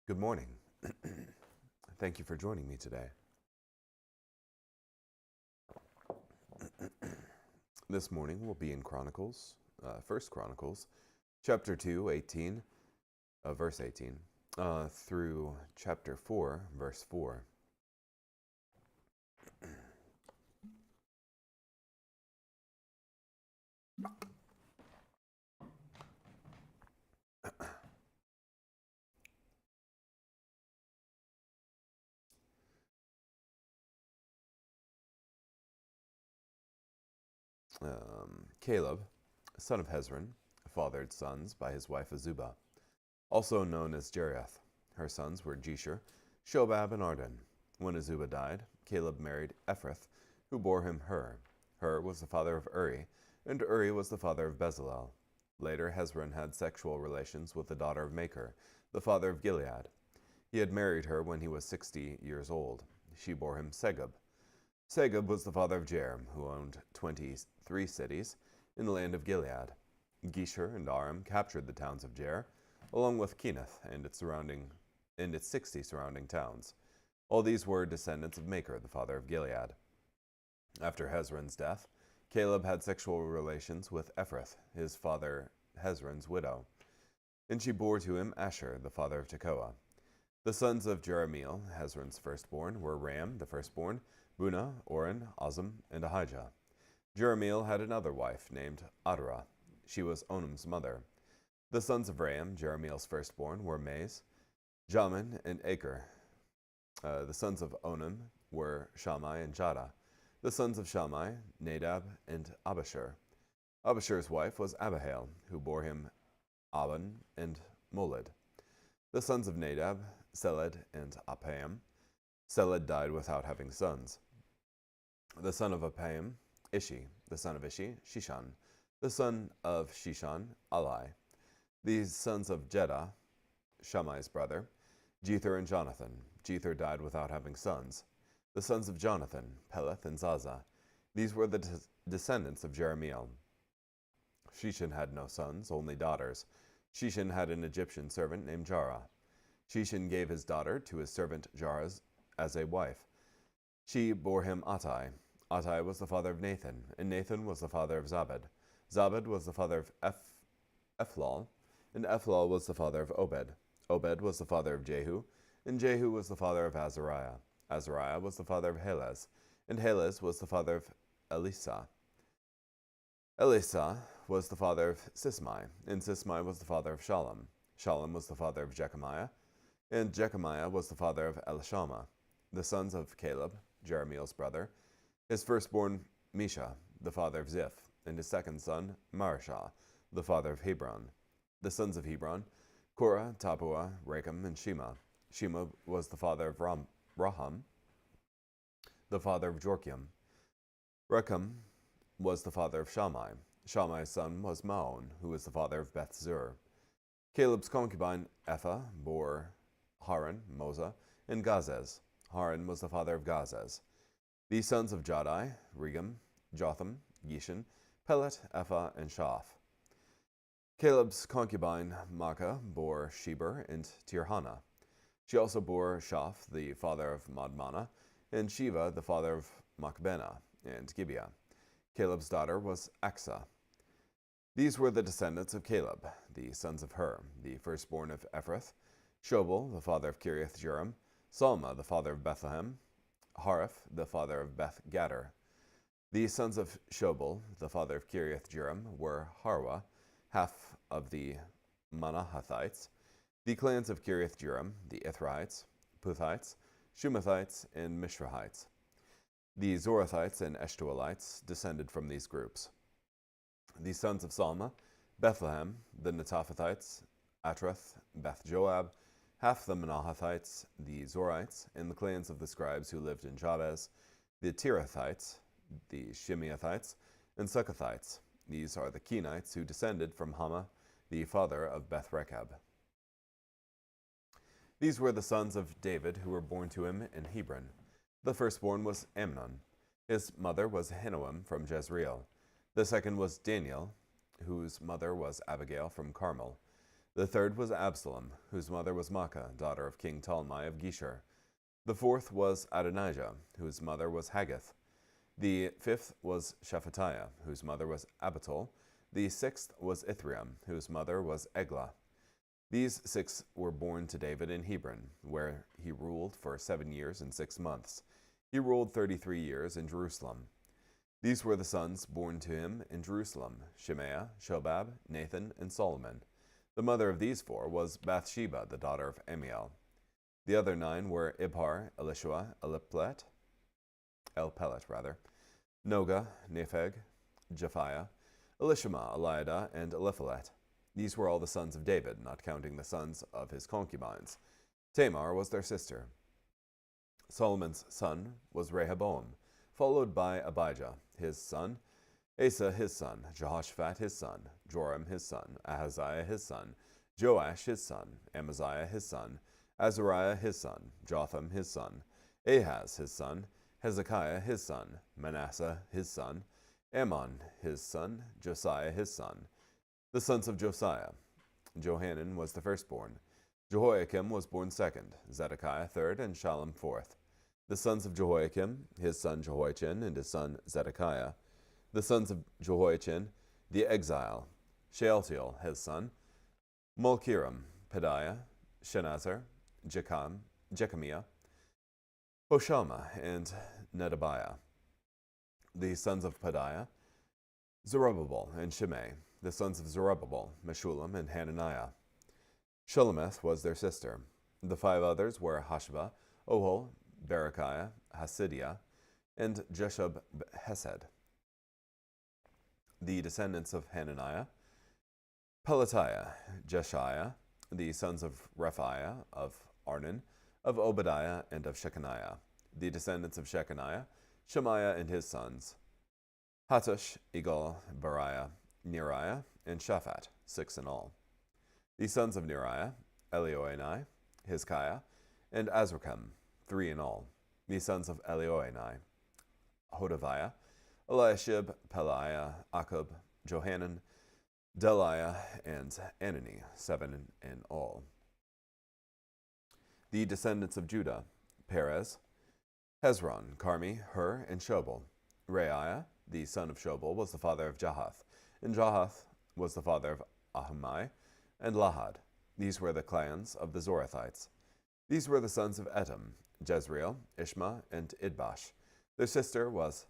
Good morning. Thank you for joining me today. This morning we'll be in Chronicles, 1 Chronicles, chapter 2, verse 18, through chapter 4, verse 4. Caleb, son of Hezron, fathered sons by his wife Azubah, also known as Jerioth. Her sons were Jeshur, Shobab, and Ardan. When Azubah died, Caleb married Ephrath, who bore him Hur. Hur was the father of Uri, and Uri was the father of Bezalel. Later, Hezron had sexual relations with the daughter of Machir, the father of Gilead. He had married her when he was 60 years old. She bore him Segub. Segub was the father of Jair, who owned 23 cities in the land of Gilead. Geshur and Aram captured the towns of Jair, along with Kenath and its 60 surrounding towns. All these were descendants of Machir, the father of Gilead. After Hezron's death, Caleb had sexual relations with Ephrath, his father Hezron's widow, and she bore to him Asher, the father of Tekoa. The sons of Jerahmeel, Hezron's firstborn, were Ram, the firstborn, Bunah, Oren, Ozem, and Ahijah. Jerahmeel had another wife named Adarah. She was Onam's mother. The sons of Ram, Jerahmeel's firstborn, were Maiz, Jamin, and Acher. The sons of Onam were Shammai and Jada. The sons of Shammai, Nadab, and Abishur. Abishur's wife was Abihail, who bore him Aban and Molid. The sons of Nadab, Seled, and Apam. Seled died without having sons. The son of Apam, Ishi. The son of Ishi, Shishan. The son of Shishan, Alai. The sons of Jedah, Shammai's brother, Jether and Jonathan. Jether died without having sons. The sons of Jonathan, Peleth and Zaza. These were the descendants of Jerahmeel. Shishan had no sons, only daughters. Shishan had an Egyptian servant named Jarah. Shishan gave his daughter to his servant Jarah as a wife. She bore him Attai. Attai was the father of Nathan, and Nathan was the father of Zabad. Zabad was the father of Ephlal, and Ephlal was the father of Obed. Obed was the father of Jehu, and Jehu was the father of Azariah. Azariah was the father of Helez, and Helez was the father of Elisa. Elisa was the father of Sismai, and Sismai was the father of Shalom. Shalom was the father of Jechamiah, and Jechamiah was the father of Elishama. The sons of Caleb, Jerahmeel's brother, his firstborn Misha, the father of Ziph, and his second son Marishah, the father of Hebron. The sons of Hebron, Korah, Tapua, Recham, and Shema. Shema was the father of Raham, the father of Jorkiam. Recham was the father of Shammai. Shammai's son was Maon, who was the father of Beth Zur. Caleb's concubine Ephah bore Haran, Moza, and Gazez. Haran was the father of Gazez. These sons of Jadai, Regem, Jotham, Gishan, Pelet, Ephah, and Shaph. Caleb's concubine Maacah bore Sheber and Tirhana. She also bore Shaph, the father of Madmana, and Shiva, the father of Machbenah and Gibeah. Caleb's daughter was Aksa. These were the descendants of Caleb, the sons of Hur, the firstborn of Ephrath, Shobal, the father of Kiriath Jearim, Salma, the father of Bethlehem, Hariph, the father of Beth Gader. The sons of Shobal, the father of Kiriath Jearim, were Harwa, half of the Manahathites, the clans of Kiriath Jearim, the Ithrites, Puthites, Shumathites, and Mishrahites. The Zorathites and Eshtaolites descended from these groups. The sons of Salma, Bethlehem, the Netophathites, Atrath, Beth Joab, half the Manahathites, the Zorites, and the clans of the scribes who lived in Jabez, the Tirathites, the Shimeathites, and Succothites. These are the Kenites who descended from Hama, the father of Beth Rechab. These were the sons of David who were born to him in Hebron. The firstborn was Amnon. His mother was Ahinoam from Jezreel. The second was Daniel, whose mother was Abigail from Carmel. The third was Absalom, whose mother was Maacah, daughter of King Talmai of Geshur. The fourth was Adonijah, whose mother was Haggith. The fifth was Shephatiah, whose mother was Abital. The sixth was Ithream, whose mother was Eglah. These 6 were born to David in Hebron, where he ruled for 7 years and 6 months. He ruled 33 years in Jerusalem. These were the sons born to him in Jerusalem: Shemaiah, Shobab, Nathan, and Solomon. The mother of these 4 was Bathsheba, the daughter of Amiel. The other 9 were Ibhar, Elishua, Elpelet, Noga, Nepheg, Japhiah, Elishama, Eliada, and Eliphalet. These were all the sons of David, not counting the sons of his concubines. Tamar was their sister. Solomon's son was Rehoboam, followed by Abijah, his son, Asa his son, Jehoshaphat his son, Joram his son, Ahaziah his son, Joash his son, Amaziah his son, Azariah his son, Jotham his son, Ahaz his son, Hezekiah his son, Manasseh his son, Ammon his son, Josiah his son. The sons of Josiah: Johanan was the firstborn. Jehoiakim was born second, Zedekiah third, and Shallum fourth. The sons of Jehoiakim: his son Jehoiachin and his son Zedekiah. The sons of Jehoiachin: the exile: Shealtiel his son, Malchiram, Pedaiah, Shenazar, Jechamiah, Hoshama, and Nedabiah. The sons of Pedaiah: Zerubbabel and Shimei. The sons of Zerubbabel: Meshullam and Hananiah. Shulamith was their sister. The 5 others were Hashbah, Ohol, Berechiah, Hasidiah, and Jeshub Hesed. The descendants of Hananiah: Pelatiah, Jeshiah. The sons of Rephaiah, of Arnan, of Obadiah, and of Shechaniah. The descendants of Shechaniah: Shemaiah and his sons, Hattush, Egal, Bariah, Neriah, and Shaphat, 6 in all. The sons of Neriah: Elioenai, Hizkiah, and Azrikam, 3 in all. The sons of Elioenai: Hodaviah, Eliashib, Peliah, Akub, Johanan, Deliah, and Anani, 7 in all. The descendants of Judah: Perez, Hezron, Carmi, Hur, and Shobal. Reiah, the son of Shobal, was the father of Jahath, and Jahath was the father of Ahumai and Lahad. These were the clans of the Zorathites. These were the sons of Etam: Jezreel, Ishma, and Idbash. Their sister was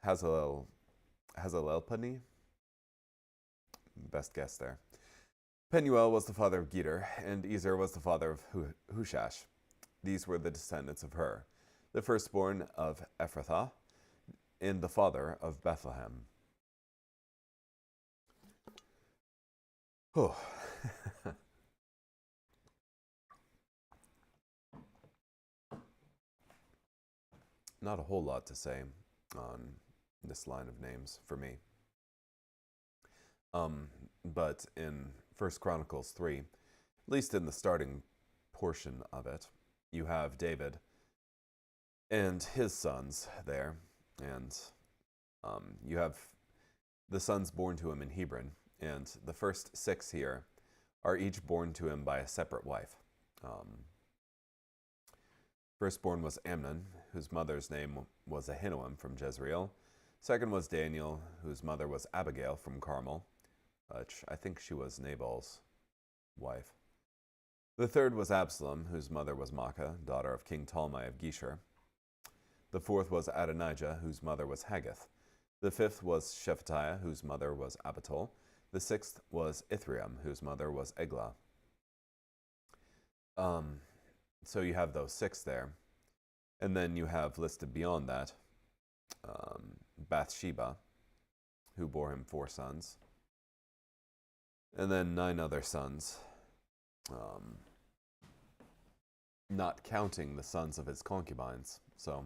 Hazelelpani. Best guess there. Penuel was the father of Geter, and Ezer was the father of Hushash. These were the descendants of Hur, the firstborn of Ephrathah, and the father of Bethlehem. Oh. Not a whole lot to say on this line of names for me. But in 1 Chronicles 3, at least in the starting portion of it, you have David and his sons there, and you have the sons born to him in Hebron, and the first 6 here are each born to him by a separate wife. Firstborn was Amnon, whose mother's name was Ahinoam from Jezreel. Second was Daniel, whose mother was Abigail from Carmel, which I think she was Nabal's wife. The third was Absalom, whose mother was Maacah, daughter of King Talmai of Geshur. The fourth was Adonijah, whose mother was Haggith. The fifth was Shephatiah, whose mother was Abital. The sixth was Ithream, whose mother was Eglah. So you have those 6 there. And then you have listed beyond that Bathsheba, who bore him 4 sons. And then 9 other sons, not counting the sons of his concubines. So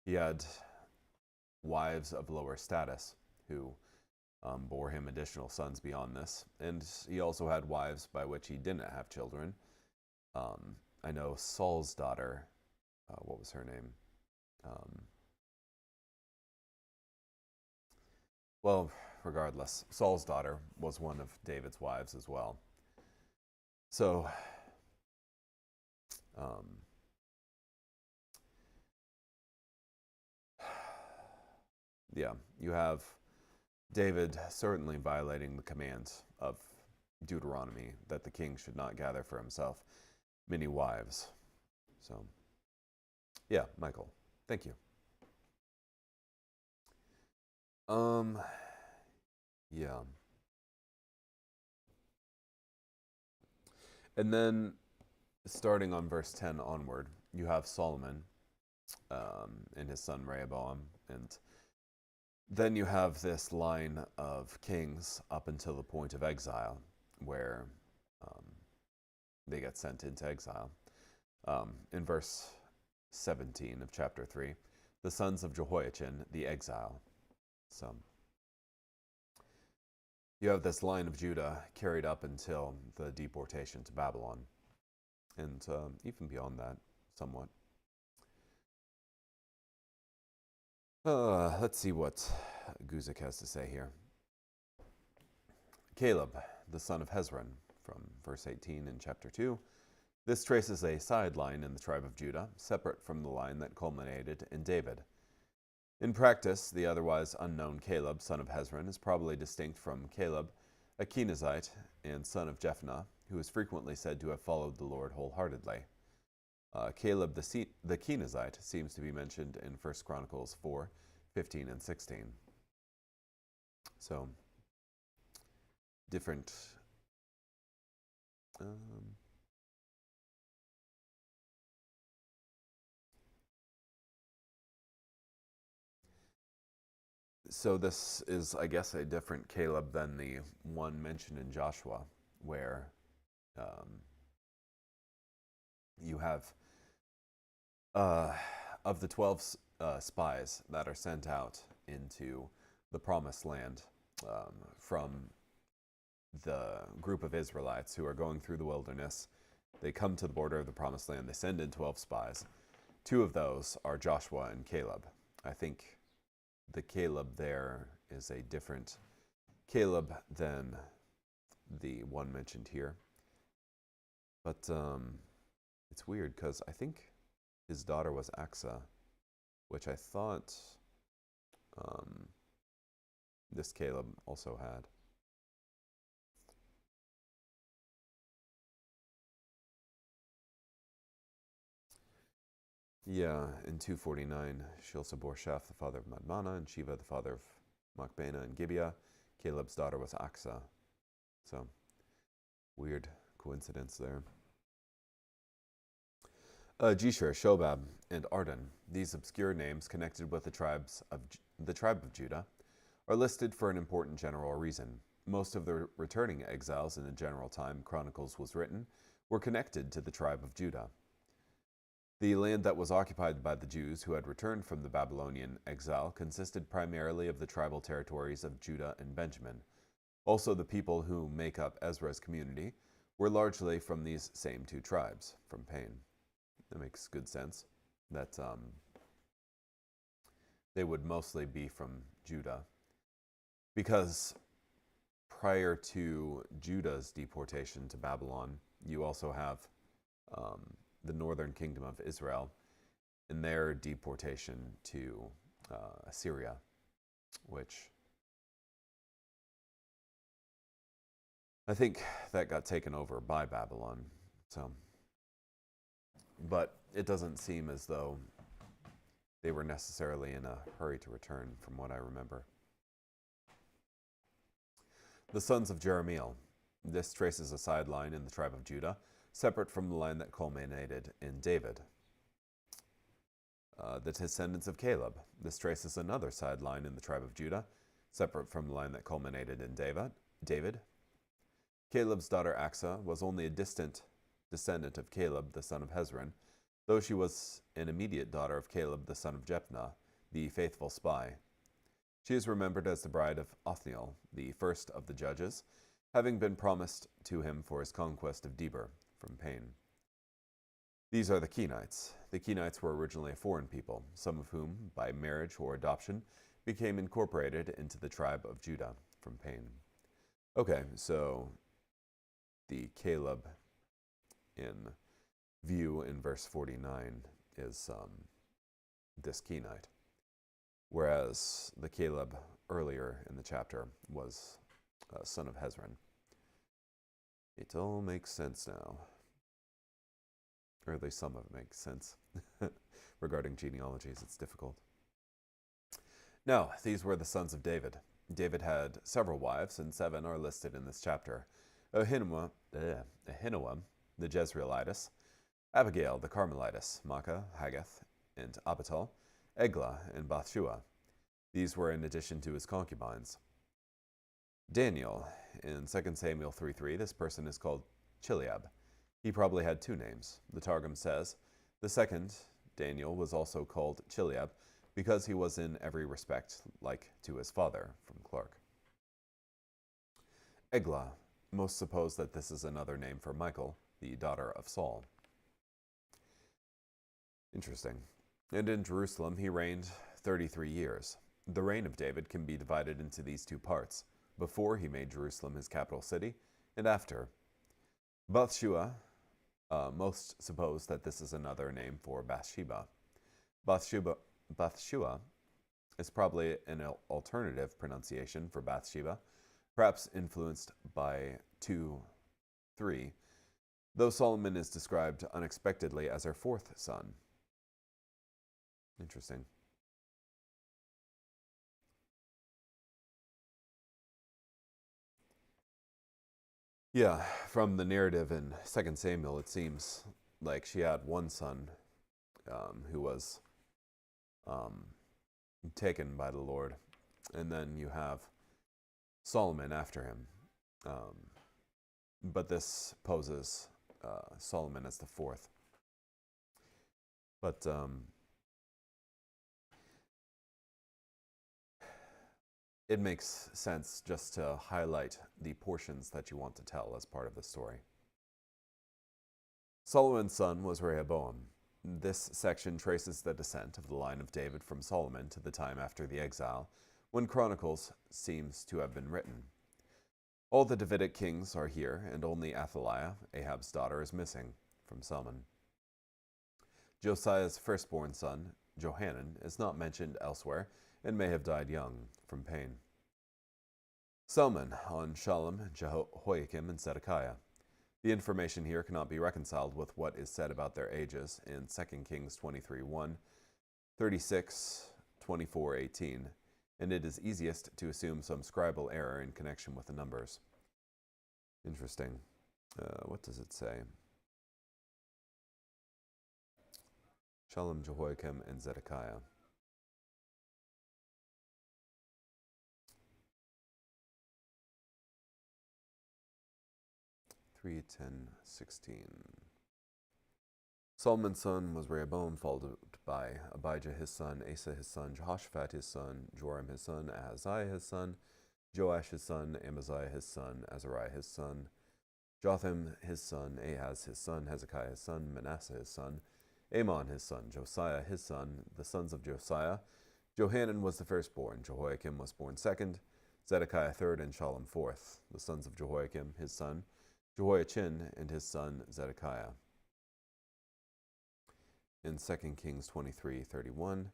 he had wives of lower status who bore him additional sons beyond this. And he also had wives by which he didn't have children. I know Saul's daughter, what was her name? regardless, Saul's daughter was one of David's wives as well. So, um, yeah, you have David certainly violating the commands of Deuteronomy that the king should not gather for himself many wives. So, yeah, Michael, thank you. Yeah. And then starting on verse 10 onward, you have Solomon and his son Rehoboam. And then you have this line of kings up until the point of exile, where they get sent into exile. In verse 17 of chapter 3, the sons of Jehoiachin, the exile. So you have this line of Judah carried up until the deportation to Babylon, and even beyond that, somewhat. Let's see what Guzik has to say here. Caleb, the son of Hezron, from verse 18 in chapter 2. This traces a sideline in the tribe of Judah, separate from the line that culminated in David. In practice, the otherwise unknown Caleb, son of Hezron, is probably distinct from Caleb, a Kenizzite and son of Jephunneh, who is frequently said to have followed the Lord wholeheartedly. Caleb the Kenizzite seems to be mentioned in 1 Chronicles 4, 15 and 16. So, different... So this is, I guess, a different Caleb than the one mentioned in Joshua, where you have, of the 12 spies that are sent out into the promised land from the group of Israelites who are going through the wilderness. They come to the border of the promised land. They send in 12 spies. 2 of those are Joshua and Caleb. I think the Caleb there is a different Caleb than the one mentioned here. But it's weird because I think his daughter was Aksa, which I thought this Caleb also had. Yeah, in 249, she also bore Shaph, the father of Madmana, and Shiva, the father of Machbena and Gibeah. Caleb's daughter was Aksa. So, weird coincidence there. Jeshur, Shobab, and Arden, these obscure names connected with the tribe of Judah, are listed for an important general reason. Most of the returning exiles in the general time Chronicles was written were connected to the tribe of Judah. The land that was occupied by the Jews who had returned from the Babylonian exile consisted primarily of the tribal territories of Judah and Benjamin. Also, the people who make up Ezra's community were largely from these same 2 tribes, from Pain. That makes good sense, that they would mostly be from Judah, because prior to Judah's deportation to Babylon, you also have the northern kingdom of Israel in their deportation to Assyria, which I think that got taken over by Babylon. So, but it doesn't seem as though they were necessarily in a hurry to return, from what I remember. The sons of Jerahmeel. This traces a sideline in the tribe of Judah, separate from the line that culminated in David. The descendants of Caleb. This traces another sideline in the tribe of Judah, separate from the line that culminated in David. Caleb's daughter Aksa was only a distant descendant of Caleb, the son of Hezron, though she was an immediate daughter of Caleb, the son of Jephunneh, the faithful spy. She is remembered as the bride of Othniel, the first of the judges, having been promised to him for his conquest of Debir, from Pain. These are the Kenites. The Kenites were originally a foreign people, some of whom, by marriage or adoption, became incorporated into the tribe of Judah. from pain. Okay, so the Caleb in view in verse 49 is this Kenite, whereas the Caleb earlier in the chapter was son of Hezron. It all makes sense now. Or at least some of it makes sense. Regarding genealogies, it's difficult. Now, these were the sons of David. David had several wives, and 7 are listed in this chapter. Ahinoam, the Jezreelitess, Abigail, the Carmelitess, Maacah, Haggith, and Abital, Eglah, and Bathshua. These were in addition to his concubines. Daniel, in 2 Samuel 3:3, this person is called Chileab. He probably had 2 names. The Targum says, the second, Daniel, was also called Chileab because he was in every respect like to his father, from Clark. Eglah, most suppose that this is another name for Michal, the daughter of Saul. Interesting. And in Jerusalem he reigned 33 years. The reign of David can be divided into these 2 parts, before he made Jerusalem his capital city, and after. Bathshua, most suppose that this is another name for Bathsheba. Bathshua is probably an alternative pronunciation for Bathsheba, perhaps influenced by 2:3, though Solomon is described unexpectedly as her 4th son. Interesting. Yeah, from the narrative in 2 Samuel, it seems like she had one son who was taken by the Lord, and then you have Solomon after him. But this poses Solomon as the 4th. But it makes sense just to highlight the portions that you want to tell as part of the story. Solomon's son was Rehoboam. This section traces the descent of the line of David from Solomon to the time after the exile, when Chronicles seems to have been written. All the Davidic kings are here, and only Athaliah, Ahab's daughter, is missing from Solomon. Josiah's firstborn son, Johanan, is not mentioned elsewhere, and may have died young from pain. Solomon on Shallum, Jehoiakim, and Zedekiah. The information here cannot be reconciled with what is said about their ages in 2 Kings 23:1, 36:24-18, and it is easiest to assume some scribal error in connection with the numbers. Interesting. What does it say? Shallum, Jehoiakim, and Zedekiah. 3:10-16. Solomon's son was Rehoboam, followed by Abijah his son, Asa his son, Jehoshaphat his son, Joram his son, Ahaziah his son, Joash his son, Amaziah his son, Azariah his son, Jotham his son, Ahaz his son, Hezekiah his son, Manasseh his son, Amon his son, Josiah his son. The sons of Josiah: Johanan was the firstborn, Jehoiakim was born second, Zedekiah third, and Shallum fourth. The sons of Jehoiakim his son: Jehoiachin and his son Zedekiah. In 2 Kings 23:31,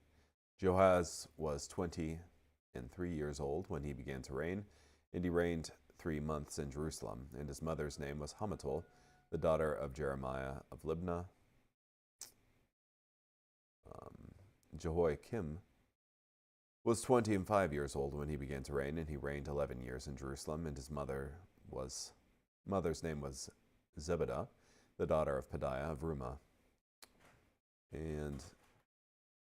Jehoaz was 23 years old when he began to reign, and he reigned 3 months in Jerusalem, and his mother's name was Hamutal, the daughter of Jeremiah of Libnah. Jehoiakim was 25 years old when he began to reign, and he reigned 11 years in Jerusalem, and his mother's name was Zebedah, the daughter of Pedaiah of Rumah. And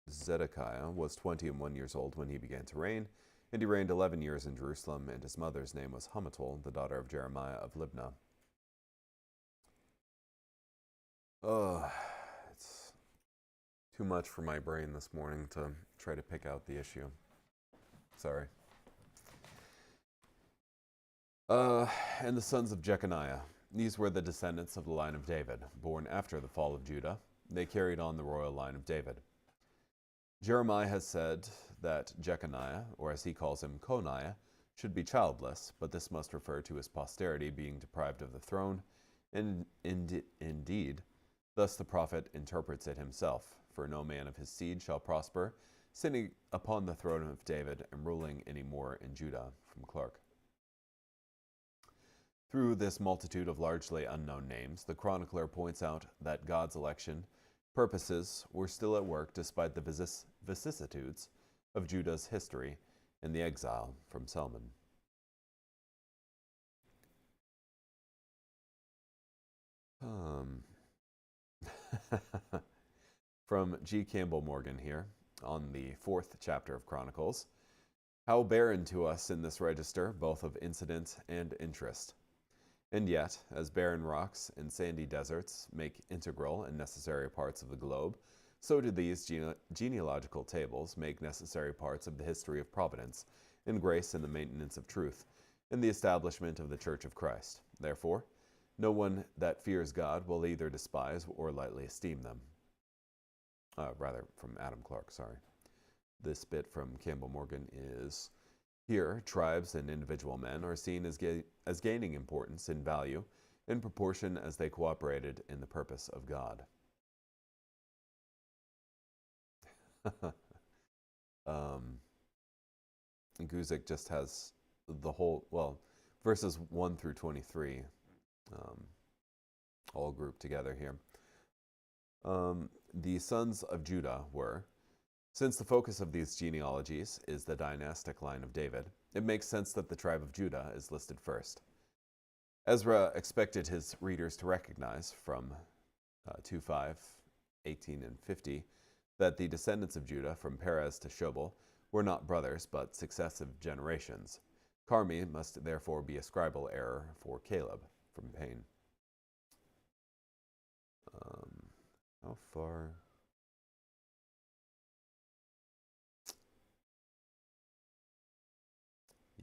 Zedekiah was 21 years old when he began to reign, and he reigned 11 years in Jerusalem, and his mother's name was Hamutal, the daughter of Jeremiah of Libnah. It's too much for my brain this morning to try to pick out the issue. Sorry. And the sons of Jeconiah. These were the descendants of the line of David, born after the fall of Judah. They carried on the royal line of David. Jeremiah has said that Jeconiah, or as he calls him, Coniah, should be childless, but this must refer to his posterity being deprived of the throne, and indeed, thus the prophet interprets it himself, for no man of his seed shall prosper, sitting upon the throne of David and ruling any more in Judah. From Clark. Through this multitude of largely unknown names, the chronicler points out that God's election purposes were still at work despite the vicissitudes of Judah's history and the exile from Salmon. From G. Campbell Morgan here, on the 4th chapter of Chronicles. How barren to us in this register, both of incident and interest. And yet, as barren rocks and sandy deserts make integral and necessary parts of the globe, so do these genealogical tables make necessary parts of the history of providence, and grace in the maintenance of truth, and the establishment of the Church of Christ. Therefore, no one that fears God will either despise or lightly esteem them. From Adam Clark, sorry. This bit from Campbell Morgan is, here, tribes and individual men are seen as gaining importance in value in proportion as they cooperated in the purpose of God. Guzik just has the whole, verses 1 through 23, all grouped together here. The sons of Judah were, since the focus of these genealogies is the dynastic line of David, it makes sense that the tribe of Judah is listed first. Ezra expected his readers to recognize from 2:5, 18, and 50 that the descendants of Judah from Perez to Shobal were not brothers but successive generations. Carmi must therefore be a scribal error for Caleb from Payne. How far?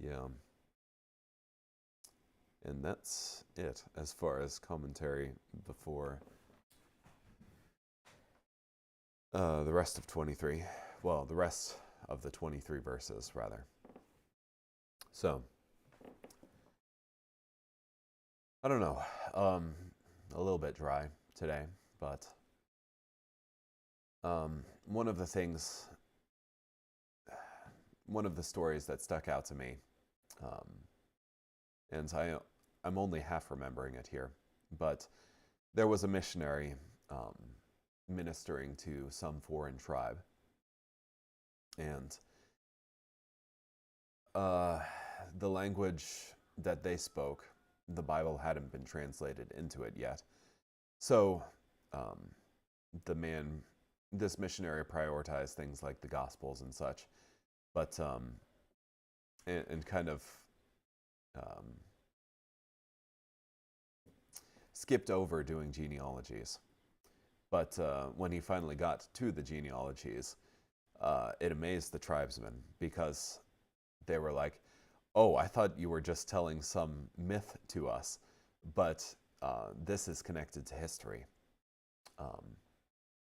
Yeah. And that's it as far as commentary before the rest of 23. Well, the rest of the 23 verses, rather. So, I don't know. A little bit dry today, but one of the stories that stuck out to me, and I'm only half remembering it here, but there was a missionary ministering to some foreign tribe, and the language that they spoke, the Bible hadn't been translated into it yet. So this missionary prioritized things like the Gospels and such, but and kind of skipped over doing genealogies. But when he finally got to the genealogies, it amazed the tribesmen because they were like, oh, I thought you were just telling some myth to us, but this is connected to history,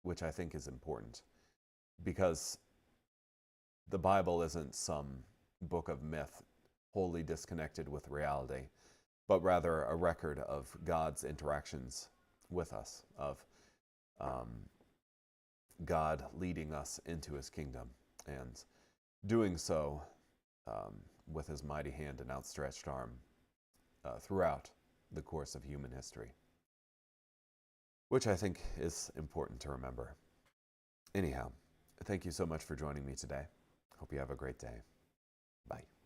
which I think is important because the Bible isn't some book of myth wholly disconnected with reality, but rather a record of God's interactions with us, of God leading us into his kingdom and doing so with his mighty hand and outstretched arm throughout the course of human history, which I think is important to remember. Anyhow, thank you so much for joining me today. Hope you have a great day. Bye.